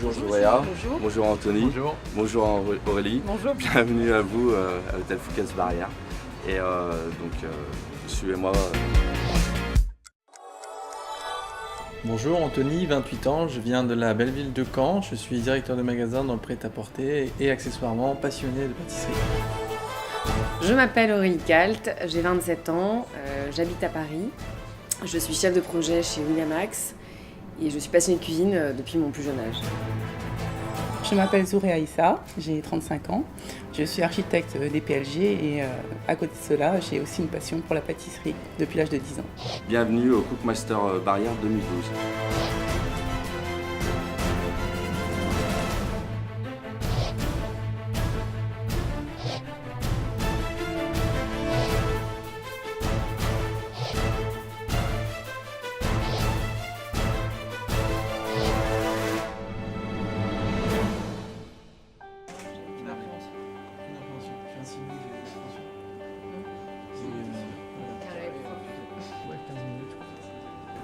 Bonjour Jouréa. Bonjour. Bonjour Anthony. Bonjour. Bonjour Aurélie. Bonjour. Bienvenue à vous à l'hôtel Fouquet's Barrière. Et suivez-moi. Bonjour Anthony, 28 ans, je viens de la belle ville de Caen, je suis directeur de magasin dans le prêt-à-porter et accessoirement passionné de pâtisserie. Je m'appelle Aurélie Calt, j'ai 27 ans, j'habite à Paris. Je suis chef de projet chez Winamax et je suis passionnée de cuisine depuis mon plus jeune âge. Je m'appelle Zouréa Issa, j'ai 35 ans. Je suis architecte des PLG et à côté de cela, j'ai aussi une passion pour la pâtisserie depuis l'âge de 10 ans. Bienvenue au Cookmaster Barrière 2012.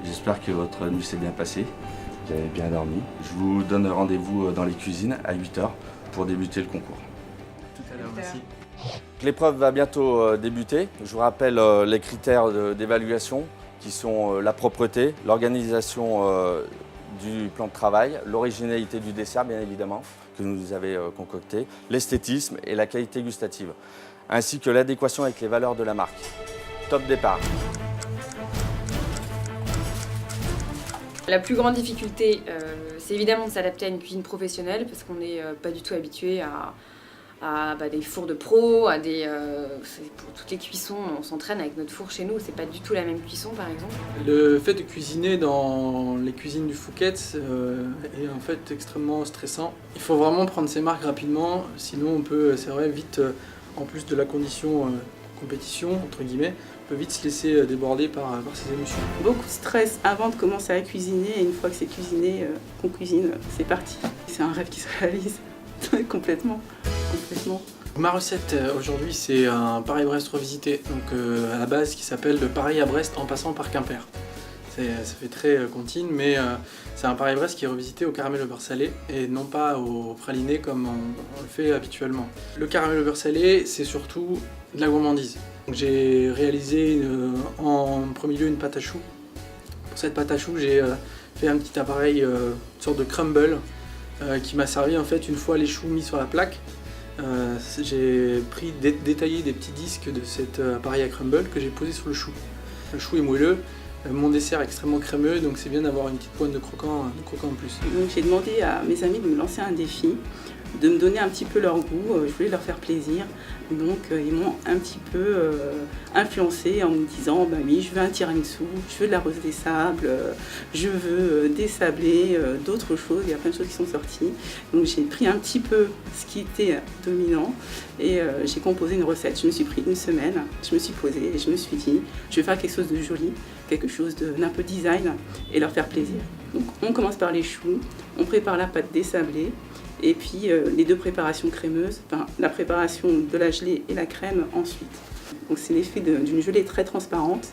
J'espère que votre nuit s'est bien passée, vous avez bien dormi. Je vous donne rendez-vous dans les cuisines à 8h pour débuter le concours. Tout à l'heure, merci. L'épreuve va bientôt débuter. Je vous rappelle les critères d'évaluation qui sont la propreté, l'organisation du plan de travail, l'originalité du dessert bien évidemment que vous avez concocté, l'esthétisme et la qualité gustative, ainsi que l'adéquation avec les valeurs de la marque. Top départ. La plus grande difficulté, c'est évidemment de s'adapter à une cuisine professionnelle parce qu'on n'est pas du tout habitué à des fours de pro, pour toutes les cuissons, on s'entraîne avec notre four chez nous, c'est pas du tout la même cuisson par exemple. Le fait de cuisiner dans les cuisines du Fouquet's est en fait extrêmement stressant. Il faut vraiment prendre ses marques rapidement, sinon on peut, c'est vrai, vite, en plus de la condition compétition, entre guillemets, on peut vite se laisser déborder par ses émotions. Beaucoup de stress avant de commencer à cuisiner et une fois que c'est cuisiné, qu'on cuisine, c'est parti. C'est un rêve qui se réalise complètement. Ma recette aujourd'hui c'est un Paris-Brest revisité, donc à la base qui s'appelle de Paris à Brest en passant par Quimper. Ça fait très comptine, mais c'est un Paris-Brest qui est revisité au caramel au beurre salé et non pas au praliné comme on le fait habituellement. Le caramel au beurre salé c'est surtout de la gourmandise. J'ai réalisé en premier lieu une pâte à choux. Pour cette pâte à choux j'ai fait un petit appareil, une sorte de crumble qui m'a servi en fait une fois les choux mis sur la plaque. J'ai détaillé des petits disques de cet appareil à crumble que j'ai posé sur le chou. Le chou est moelleux, mon dessert est extrêmement crémeux, donc c'est bien d'avoir une petite pointe de croquant en plus. Donc j'ai demandé à mes amis de me lancer un défi, de me donner un petit peu leur goût, je voulais leur faire plaisir. Donc ils m'ont un petit peu influencé en me disant bah oui, je veux un tiramisu, je veux de la rose des sables, je veux des sablés, d'autres choses, il y a plein de choses qui sont sorties. Donc j'ai pris un petit peu ce qui était dominant et j'ai composé une recette. Je me suis pris une semaine, je me suis posée et je me suis dit je vais faire quelque chose de joli, quelque chose d'un peu design et leur faire plaisir. Donc on commence par les choux, on prépare la pâte désablée. Et puis les deux préparations crémeuses, enfin, la préparation de la gelée et la crème ensuite. Donc c'est l'effet d'une gelée très transparente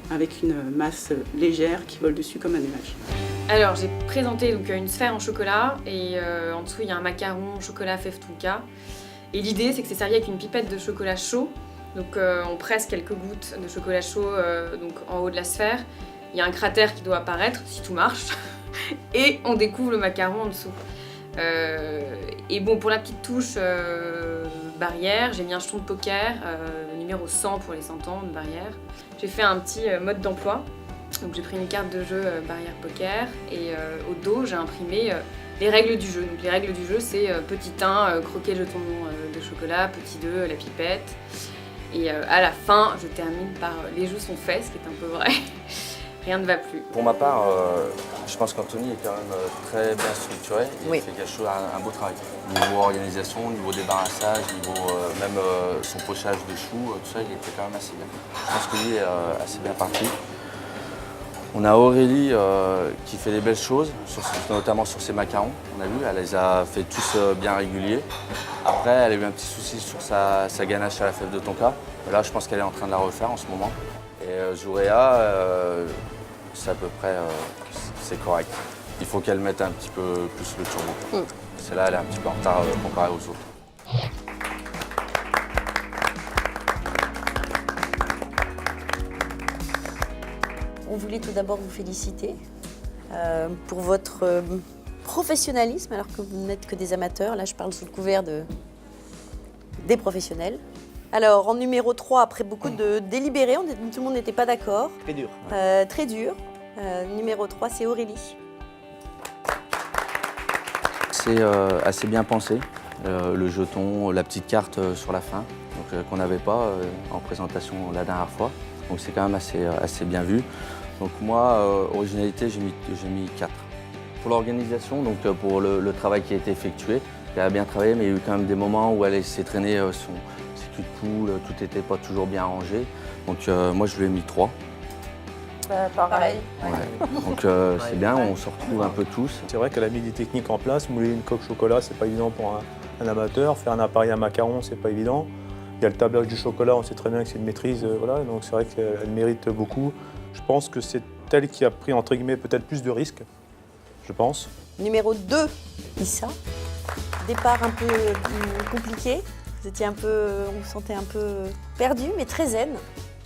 avec une masse légère qui vole dessus comme un nuage. Alors j'ai présenté donc, une sphère en chocolat et en dessous il y a un macaron chocolat fève tonka. Et l'idée c'est que c'est servi avec une pipette de chocolat chaud. Donc on presse quelques gouttes de chocolat chaud donc, en haut de la sphère. Il y a un cratère qui doit apparaître si tout marche. Et on découvre le macaron en dessous. Et bon, pour la petite touche barrière, j'ai mis un jeton de poker, numéro 100 pour les 100 ans de barrière. J'ai fait un petit mode d'emploi, donc j'ai pris une carte de jeu barrière poker et au dos j'ai imprimé les règles du jeu. Donc les règles du jeu c'est petit 1, croquer le jeton de chocolat, petit 2, la pipette. Et à la fin, je termine par les jeux sont faits, ce qui est un peu vrai. Rien ne va plus. Pour ma part, je pense qu'Anthony est quand même très bien structuré. Il fait quelque chose, un beau travail. Niveau organisation, niveau débarrassage, niveau même son pochage de choux, tout ça, il était quand même assez bien. Je pense que lui est assez bien parti. On a Aurélie qui fait des belles choses, notamment sur ses macarons. On a vu, elle les a fait tous bien réguliers. Après, elle a eu un petit souci sur sa ganache à la fève de tonka. Là, je pense qu'elle est en train de la refaire en ce moment. Et Jouréa, c'est à peu près c'est correct. Il faut qu'elle mette un petit peu plus le turbo. Celle-là, elle est un petit peu en retard comparée aux autres. On voulait tout d'abord vous féliciter pour votre professionnalisme, alors que vous n'êtes que des amateurs. Là, je parle sous le couvert des professionnels. Alors, en numéro 3, après beaucoup de délibérés, tout le monde n'était pas d'accord. Très dur. Très dur. Numéro 3, c'est Aurélie. C'est assez bien pensé, le jeton, la petite carte sur la fin, qu'on n'avait pas en présentation la dernière fois. Donc c'est quand même assez bien vu. Donc moi, originalité, j'ai mis 4. Pour l'organisation, donc pour le travail qui a été effectué, elle a bien travaillé, mais il y a eu quand même des moments où elle s'est traînée ses culs de poule, tout n'était pas toujours bien rangé. Donc moi, je lui ai mis 3. Pareil. Ouais. Donc c'est bien, on se retrouve un peu tous. C'est vrai qu'elle a mis des techniques en place. Mouler une coque chocolat, c'est pas évident pour un amateur. Faire un appareil à macarons, c'est pas évident. Il y a le tablage du chocolat, on sait très bien que c'est une maîtrise. Voilà. Donc c'est vrai qu'elle mérite beaucoup. Je pense que c'est elle qui a pris, entre guillemets, peut-être plus de risques. Je pense. Numéro 2, Issa. Départ un peu compliqué. Vous étiez on vous sentait un peu perdu, mais très zen.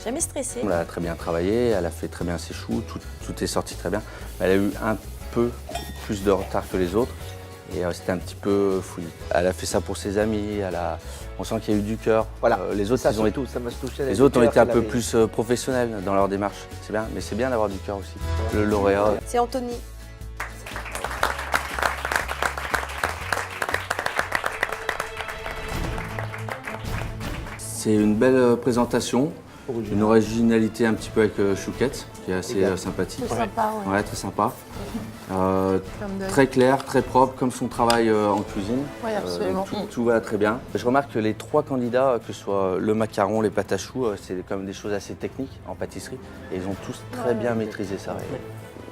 Jamais stressé. Elle a très bien travaillé, elle a fait très bien ses choux, tout est sorti très bien. Elle a eu un peu plus de retard que les autres et c'était un petit peu fouillis. Elle a fait ça pour ses amis, on sent qu'il y a eu du cœur. Voilà, les autres, ça, ils ont surtout, ça m'a touché. les autres ont été un peu plus professionnels dans leur démarche. C'est bien, mais c'est bien d'avoir du cœur aussi. Le lauréat. C'est Anthony. C'est une belle présentation, une originalité un petit peu avec Chouquette, qui est assez sympathique. C'est sympa, ouais. Ouais, très sympa. Très clair, très propre, comme son travail en cuisine. Oui, absolument. Donc tout va très bien. Je remarque que les 3 candidats, que ce soit le macaron, les pâtes à choux, c'est quand même des choses assez techniques en pâtisserie. Et ils ont tous très bien maîtrisé ça.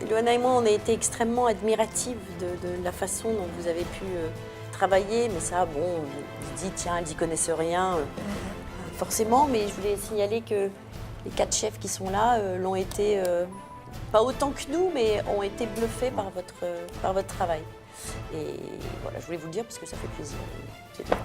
Luana et moi, on a été extrêmement admiratives de la façon dont vous avez pu travailler. Mais ça, bon, on se dit, tiens, elles n'y connaissent rien. Forcément, mais je voulais signaler que les 4 chefs qui sont là l'ont été, pas autant que nous, mais ont été bluffés par votre travail. Et voilà, je voulais vous le dire parce que ça fait plaisir. C'est tout.